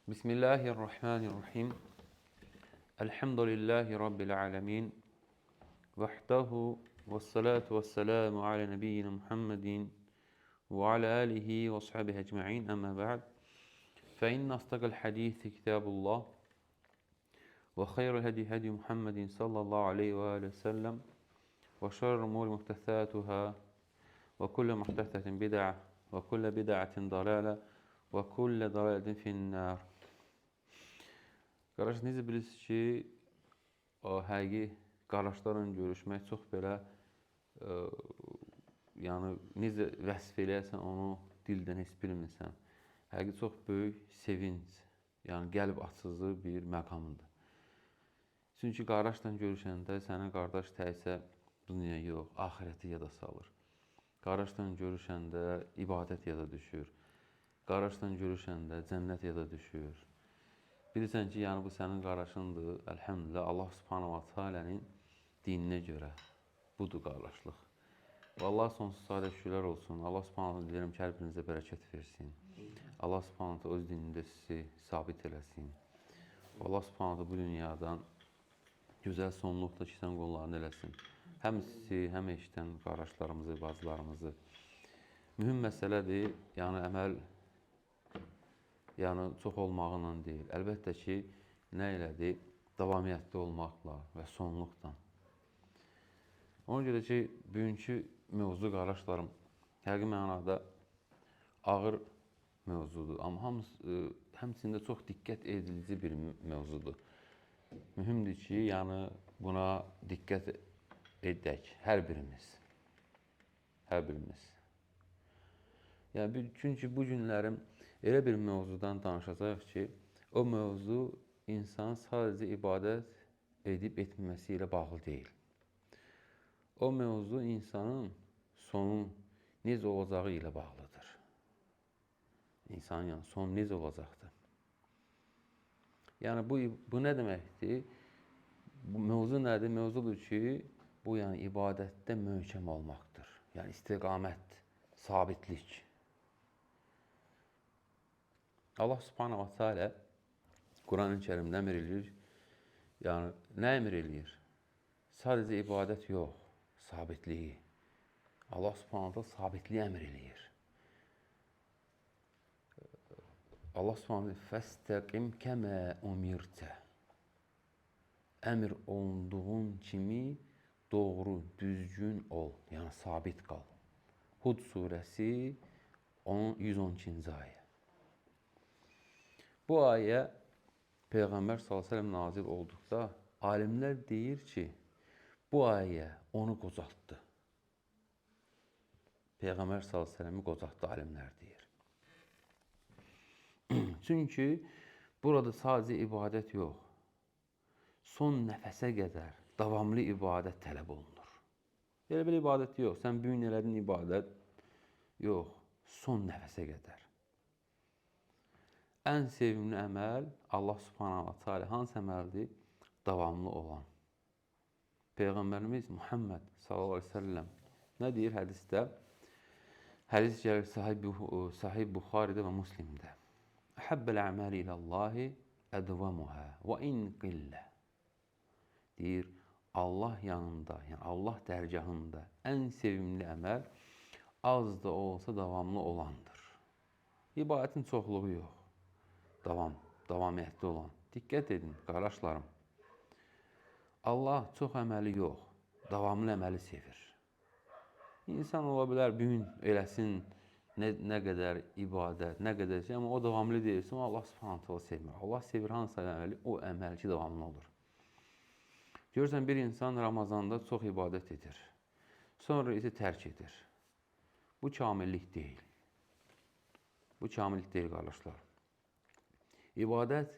Bismillahirrahmanirrahim. Elhamdülillahi Rabbil alemin. Vahdahu ve salatu ve selamu ala nebiyyina Muhammedin ve ala alihi ve ashabihi ecma'in. Amma ba'd. Fe inne asdaqal hadisi kitabullah ve hayrul hadi Muhammedin sallallahu aleyhi ve aleyhi ve sellem ve şerrul umuri muhtesatuhâ ve kullu muhtesetin bid'a ve kullu bid'atin dalâle ve kullu dalâletin finnâr. Qardaş, necə bilirsiniz ki, həqiqi qardaşlarla görüşmək çox belə, yəni necə vəsf eləyərsən onu dildən heç bilmirsən. Həqiqi çox böyük sevinc, yəni qəlb açıcı bir məqamdır. Çünki qardaşla görüşəndə sənə qardaş təkcə dünya yox, axirəti yada salır. Qardaşla görüşəndə ibadət yada düşür. Qardaşla görüşəndə cənnət yada düşür. Bilirsən ki, yəni bu sənin qardaşındır. Elhamdülillah, Allah subhanahu wa ta'alənin dininə görə budur qardaşlıq. Və Allah sonsuz sadə şükürlər olsun. Allah subhanahu wa ta'ala deyirəm ki, hər birinizə bərəkət versin. Allah subhanahu wa ta'ala öz dinində sizi sabit eləsin. Allah subhanahu wa ta'ala bu dünyadan gözəl sonluqla keçən qollarını eləsin. Həm sizi, həm eşidən qardaşlarımızı, bacılarımızı. Mühüm məsələdir, yəni əməl çox olmağıyla deyil. Əlbəttə ki, nə elədir? Davamiyyətli olmaqla və sonluqla. Ona görə ki, bugünkü mövzu, qardaşlarım, həqiqi mənada ağır mövzudur. Amma həmçində çox diqqət edilici bir mövzudur. Mühümdür ki, yəni buna diqqət edək, hər birimiz. Hər birimiz. Yəni, çünki bu günlərim elə bir mövzudan danışacaq ki, o mövzu insan sadəcə ibadət edib etməməsi ilə bağlı deyil. O mövzu insanın sonu necə olacağı ilə bağlıdır. İnsanın sonu necə olacaqdır? Yəni, bu nə deməkdir? Bu mövzu nədir? Mövzudur ki, bu yəni ibadətdə möhkəm olmaqdır. Yəni, istiqamət, sabitlik. Allah subhanahu wa ta'ala Quran-ı Kərimdə əmr eləyir. Yəni, nə əmr eləyir? Sadəcə ibadət yox, sabitliyi. Allah subhanahu wa ta'ala sabitliyi əmr eləyir. Allah subhanahu wa ta'ala fəstəqim kəmə umirtə. Əmr olunduğun kimi doğru, düzgün ol, yəni sabit qal. Hud surəsi 112-ci ayə. Bu ayə Peyğəmbər s.ə.v nazil olduqda alimlər deyir ki, bu ayə onu qocaltdı. Peyğəmbər s.ə.v-i qocaltdı, alimlər deyir. Çünki burada sadəcə ibadət yox, son nəfəsə qədər davamlı ibadət tələb olunur. Elə bir ibadət yox, sən bugün elədin ibadət yox, son nəfəsə qədər. Ən sevimli əməl Allah subhanahu wa ta'ala hansı əməldir? Davamlı olan. Peyğəmbərimiz Muhammed sallallahu aleyhi ve sellem nə deyir hədisdə? Hədis gəlir Sahih Buxaridə və Muslimdə. Əhəbbəl əməli iləllahi ədvəmuhə və in qillə. Deyir, Allah yanında, yəni Allah dərgahında ən sevimli əməl az da olsa davamlı olandır. İbadətin çoxluğu yox. Davamiyyətli olan. Diqqət edin, qardaşlarım. Allah çox əməli yox, davamlı əməli sevir. İnsan ola bilər, bugün eləsin, nə qədər ibadət, nə qədər şey, amma o davamlı deyilsin, Allah subhanahu ta'ala sevmir. Allah sevir hansı əməli, o əməl ki, davamlı olur. Görürsən, bir insan Ramazanda çox ibadət edir. Sonra isə tərk edir. Bu kamillik deyil. Bu kamillik deyil, qardaşlar. İbadət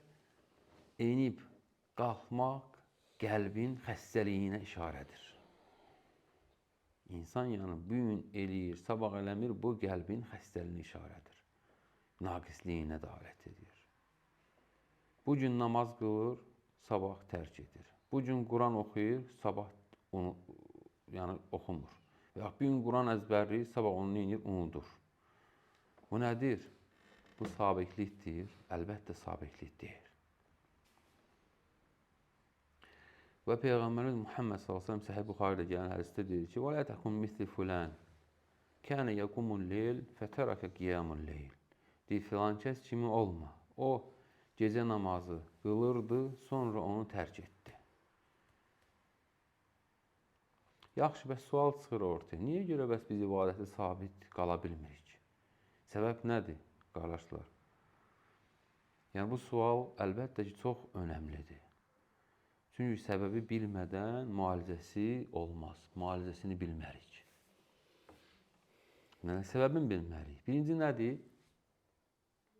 enib qalxmaq qəlbin xəstəliyinə işarədir. İnsan yəni bugün eləyir, sabah eləmir, bu qəlbin xəstəliyinə işarədir. Naqisliyinə dəlalət edir. Bu gün namaz qılır, sabah tərk edir. Bu gün Quran oxuyur, sabah onu oxumur. Və bir gün Quran əzbərləyir, sabah onu unudur. Bu nədir? bu sabitlikdir? Əlbəttə sabitlik deyil. Və Peyğəmbərimiz Muhammed s.ə.v Səhih Buxaridə gələn hədisdə deyir ki, وَلَا تَكُنْ مِثْلِ فُلَانٍ كَانَ يَقُومُ اللَّيْلِ فَتَرَكَ قِيَامُ اللَّيْلِ deyir, filan kəs kimi olma. O, gecə namazı qılırdı, sonra onu tərk etdi. Yaxşı, bəs sual çıxır ortaya. Niyə görə bəs biz ibadəti sabit qala bilmirik? Səbəb nədir, qardaşlar? Yəni, bu sual əlbəttə ki, çox önəmlidir. Çünki səbəbi bilmədən müalicəsi olmaz. Müalicəsini bilmərik. Səbəbini bilməliyik. Birinci nədir?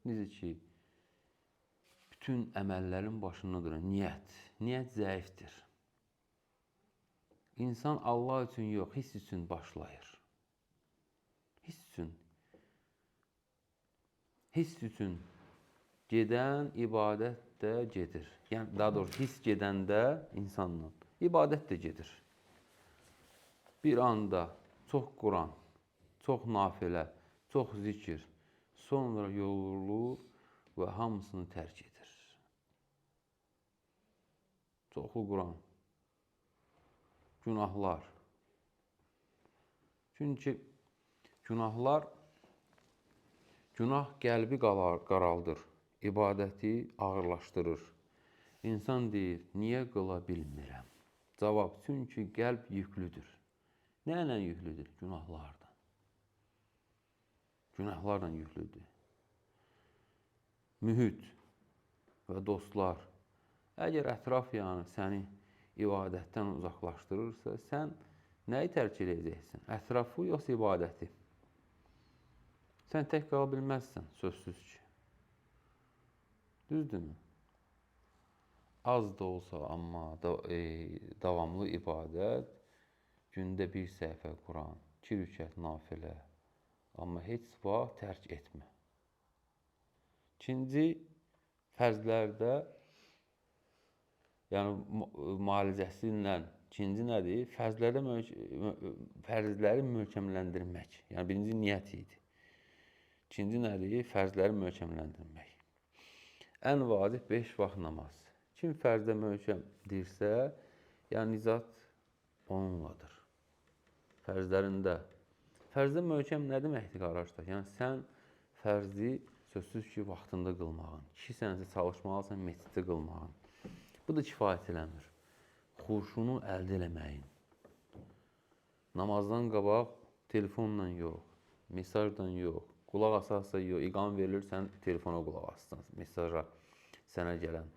Necə ki, bütün əməllərin başında duran niyyət. Niyyət zəifdir. İnsan Allah üçün yox, hiss üçün başlayır. Hiss üçün. Hiss üçün gedən ibadət də gedir. Yəni, daha doğrusu, hiss gedəndə insanla ibadət də gedir. Bir anda çox Quran, çox nafilə, çox zikir, sonra yorulur və hamısını tərk edir. Çoxlu Quran, günahlar. Çünki günah qəlbi qaraldır, ibadəti ağırlaşdırır. İnsan deyir, niyə qıla bilmirəm? Cavab, çünki qəlb yüklüdür. Nə ilə yüklüdür? Günahlardan. Günahlarla yüklüdür. Mühit və dostlar. Əgər ətraf yəni səni ibadətdən uzaqlaşdırırsa, sən nəyi tərk edəcəksin? Ətrafı yoxsa ibadəti? Sən tək qala bilməzsən, sözsüz ki. Düzdürmü? Az da olsa, amma davamlı ibadət, gündə bir səhifə Quran, 2 rükət nafilə, amma heç vaxt tərk etmə. İkinci fərzlərdə, yəni müalicəsi ilə, ikinci nədir? Fərzləri möhkəmləndirmək. Yəni, birinci niyyət idi. İkinci nədir? Fərzləri möhkəmləndirmək. Ən vacib 5 vaxt namaz. Kim fərzdə möhkəmdirsə, yəni nicat onunladır. Fərzlərində. Fərzdə möhkəm nə deməkdir, qardaşlar? Yəni, sən fərzi sözsüz ki, vaxtında qılmağın. Kişisənsə çalışmalısan, məsciddə qılmağın. Bu da kifayət eləmir. Xuşunu əldə eləməyin. Namazdan qabaq telefonla yox, mesajla yox, qulaq asarsa yox, iqam verilir, sən telefona qulaq assan, mesaja sənə gələn.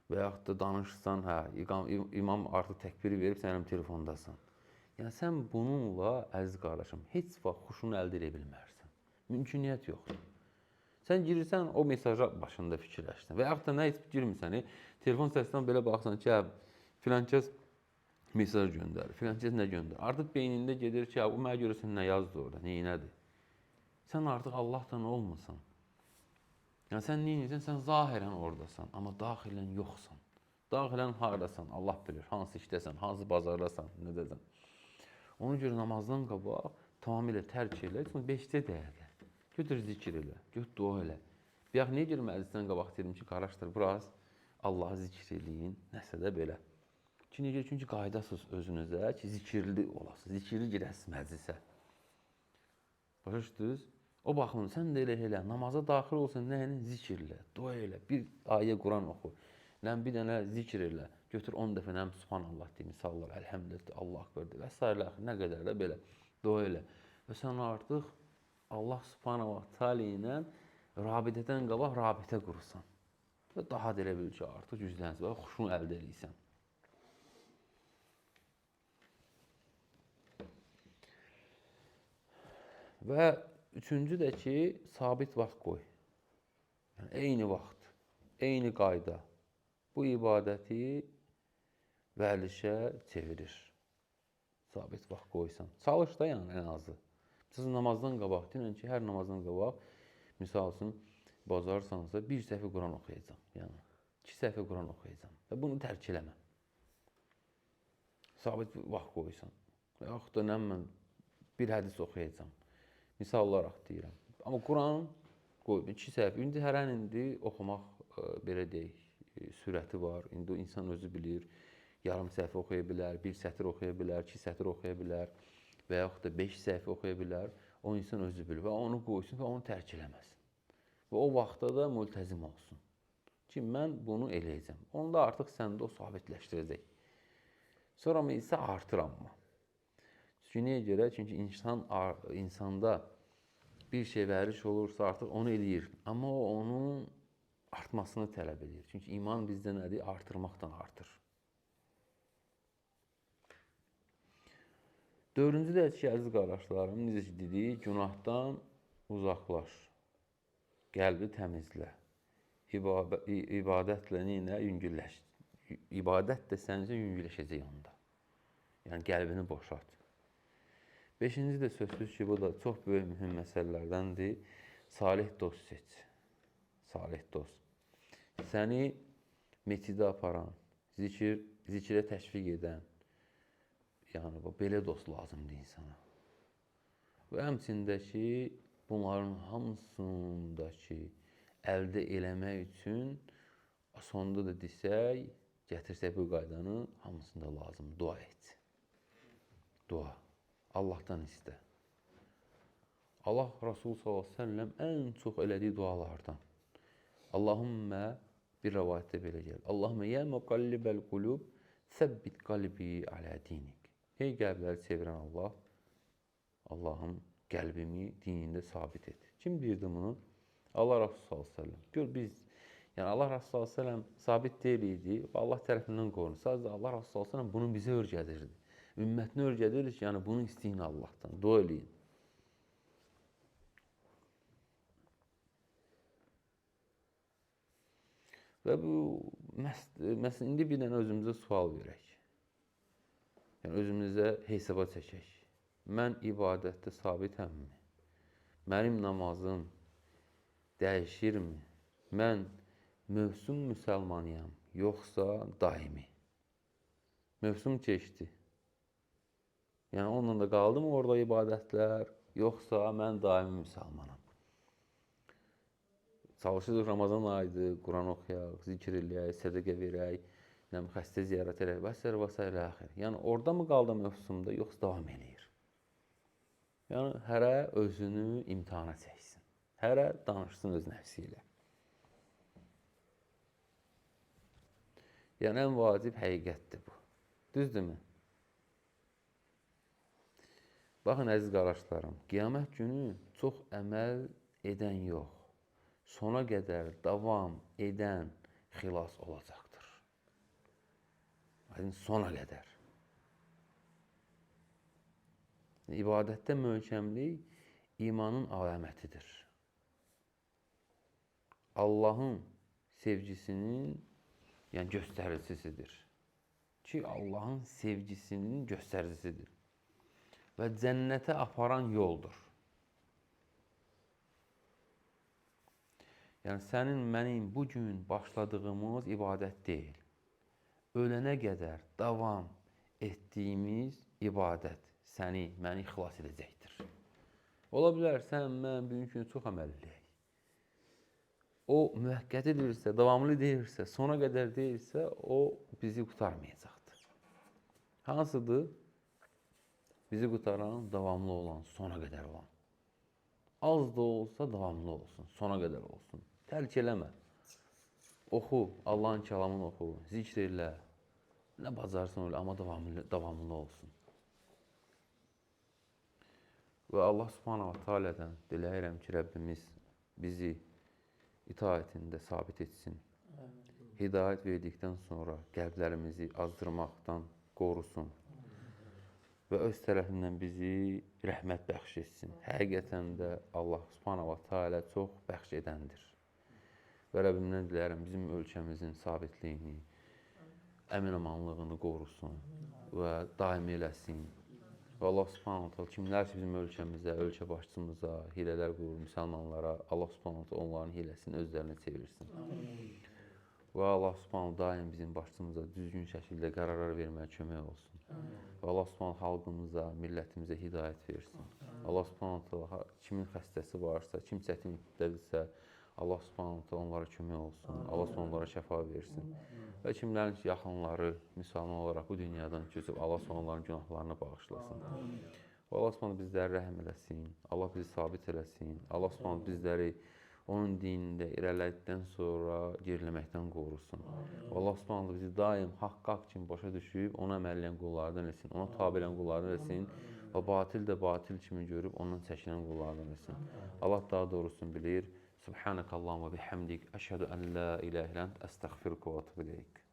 Və yaxud da danışsan, imam artıq təkbiri verib, sən telefondasan. Yəni, sən bununla, əziz qardaşım, heç vaxt xuşunu əldə edə bilmərsən. Mümküniyyət yoxdur. Sən girirsən, o mesaja başında fikirləşsən. Və yaxud da nə heç girmirsən, telefon səsindən belə baxsan ki, filan kəs mesaj göndərir, filan kəs nə göndərir. Artıq beynində gedir ki, o mənə görürsən nə yazdı orada, neynədir. Sən artıq Allahdan olmasan. Yəni, sən neynirsən, sən zahirən oradasan, amma daxilən yoxsan. Daxilən haradasan, Allah bilir, hansı işdəsən, hansı bazardasan, nədəsən. Ona görə namazdan qabaq tamamilə tərk elə, 5-də dəqiqə. Götür zikir elə, götür dua elə. Bax, niyə görə məclisdən qabaq deyirəm ki, qardaşlar, biraz Allahı zikir eləyin, nəsə də belə. Çünki qaydasız özünüzə ki, zikirli olasınız, zikirli girəsiniz məclisə. Başa düşdünüz? O baxımda sən də elə, namaza daxil olsan, nə ilə zikirlə, dua elə, bir ayə Quran oxu, bir dənə zikir elə, götür 10 dəfə nəm Subhanallah deyim, misallar, əlhəmdülillah, Allah akbardır və s. Nə qədər də belə dua elə. Və sən artıq Allah Subhanahu Teala ilə rabitədən qabaq rabitə qurursan. Və daha da elə bil ki, artıq güclənsin və xuşunu əldə edirsən. Və üçüncü də ki, sabit vaxt qoy. Yəni, eyni vaxt, eyni qayda bu ibadəti vərdişə çevirir. Sabit vaxt qoysan. Çalış da yəni ən azı. Siz namazdan qabaq, deyən ki, hər namazdan qabaq, misal üçün, bacarsansa, bir səhifə Quran oxuyacam. Yəni, 2 səhifə Quran oxuyacam. Və bunu tərk eləmə. Sabit vaxt qoysan. Və yaxud da bir hədis oxuyacam. Misal olaraq deyirəm. Amma qoy 2 səhifə. İndi hərən indi oxumaq belə deyək, sürəti var. İndi insan özü bilir. Yarım səhifə oxuya bilər, 1 sətir oxuya bilər, 2 sətir oxuya bilər və yaxud da 5 səhifə oxuya bilər. O insan özü bilir və onu qoysun və onu tərk eləməsin. Və o vaxtda da mültəzim olsun. Ki, mən bunu eləyəcəm. Onda artıq səndə o sabitləşdirəcək. Sonra isə artır amma. Çünki niyə görə? Çünki insanda bir şey vəriş olursa artıq onu eləyir. Amma o onun artmasını tələb edir. Çünki iman bizdə nədir? Artırmaqdan artır. 4-cü də ki, əziz qardaşlarım, necə ki dedik, günahdan uzaqlaş, qəlbi təmizlə, ibadətlə nə yüngülləş. İbadət də səncə yüngülləşəcək onda. Yəni, qəlbini boşalt. 5-ci də sözsüz ki, bu da çox böyük mühüm məsələlərdəndir. Salih dost seç. Salih dost. Səni metidə aparan, zikrə təşviq edən, yəni, belə dost lazımdır insana. Və həmçində ki, bunların hamısındakı əldə eləmək üçün, sonda da desək, gətirsək bu qaydanı, hamısında lazım. Dua et. Dua. Allahdan istə. Allah Rasulü s.ə.v ən çox elədiyi dualardan. Allahümmə, bir rəvayətdə belə gəlir. Allahümmə, yə müqallibəl qulub, səbbit qalbi alə dinik. Ey qəlbləri çevirən Allah, Allahım, qəlbimi dinində sabit et. Kim bilirdi bunu? Allah Rasulü s.ə.v. Gör biz, yəni Allah Rasulü s.ə.v sabit deyil idi, Allah tərəfindən qorunur. Sadəcə Allah Rasulü s.ə.v bunu bizə öyrədirdi. Ümmətini öyrədirik ki, yəni bunu istəyin Allahdan, dua eləyin. Və bu, məsələn, indi bir dənə özümüzə sual verək. Yəni, özümüzə hesaba çəkək. Mən ibadətdə sabitəmmi? Mənim namazım dəyişirmi? Mən mövsüm müsəlmanıyam, yoxsa daimi? Mövsüm keçdi. Yəni, onunla da qaldı mı orada ibadətlər, yoxsa mən daimi müsəlmanam? Çalışırıq Ramazan ayıdır, Quran oxuyaq, zikr eləyək, sədəqə verək, xəstə ziyarət eləyək və s. və s. Yəni, orada mı qaldı mövsumda, yoxsa davam eləyir? Yəni, hərə özünü imtihana çəksin. Hərə danışsın öz nəfsi ilə. Yəni, ən vacib həqiqətdir bu. Düzdürmü? Baxın, əziz qardaşlarım, qiyamət günü çox əməl edən yox, sona qədər davam edən xilas olacaqdır. Yəni, sona qədər. İbadətdə möhkəmlik imanın əlamətidir. Allahın sevgisinin göstəricisidir. Ki, Allahın sevgisinin göstəricisidir. Və cənnətə aparan yoldur. Yəni, sənin, mənim bugün başladığımız ibadət deyil. Ölənə qədər davam etdiyimiz ibadət səni, məni xilas edəcəkdir. Ola bilər, sən, mən bugün üçün çox əməl eləyək. O, müvəqqəti deyirsə, davamlı deyirsə, sona qədər deyirsə, o bizi qurtarmayacaqdır. Hansıdır? Bizi qutaran, davamlı olan, sona qədər olan. Az da olsa davamlı olsun, sona qədər olsun. Tərk eləmə. Oxu, Allahın kəlamını oxu, zikr elə. Nə bacarsan öyle, amma davamlı olsun. Və Allah subhanahu wa ta'alədən diləyirəm ki, Rəbbimiz bizi itaətində sabit etsin. Hidayət verdikdən sonra qəlblərimizi azdırmaqdan qorusun. Və öz tərəfindən bizi rəhmət bəxş etsin. Həqiqətən də Allah subhanahu wa ta'alə çox bəxş edəndir. Və Rəbbimdən diləyirəm bizim ölkəmizin sabitliyini, əmin-amanlığını qorusun və daimi eləsin. Və Allah subhanahu wa ta'alə kimlər ki bizim ölkəmizə, ölkə başçımıza hilələr qurur, müsəlmanlara, Allah subhanahu wa ta'alə onların hiləsini özlərinə çevirsin. Və Allah Subhanahu daim bizim başımıza düzgün şəkildə qərarlar verməyə kömək olsun. Və Allah Subhanahu xalqımıza, millətimizə hidayət versin. Allah Subhanahu kimin xəstəsi varsa, kim çətinlikdədirsə, Allah Subhanahu onlara kömək olsun. Allah Subhanahu onlara şəfa versin. Və kimlərin ki, yaxınları müsəlman olaraq bu dünyadan köçüb, Allah Subhanahu onların günahlarını bağışlasın. Və Allah Subhanahu bizləri rəhm eləsin. Allah bizi sabit eləsin. Allah Subhanahu bizləri onun dinində irəlilədikdən sonra geriləməkdən qorusun. Allah Subhanahu bizi daim haqq kimi başa düşüb, ona əməl edən qullardan etsin, ona tabe edən qullardan etsin və batil də batil kimi görüb ondan çəkinən qullardan etsin. Allah daha doğrusunu bilir. Subhanakallahumma bihamdik, əşhədu ən la ilahə illə əntə, əstəğfiruka və etûbu ileyk.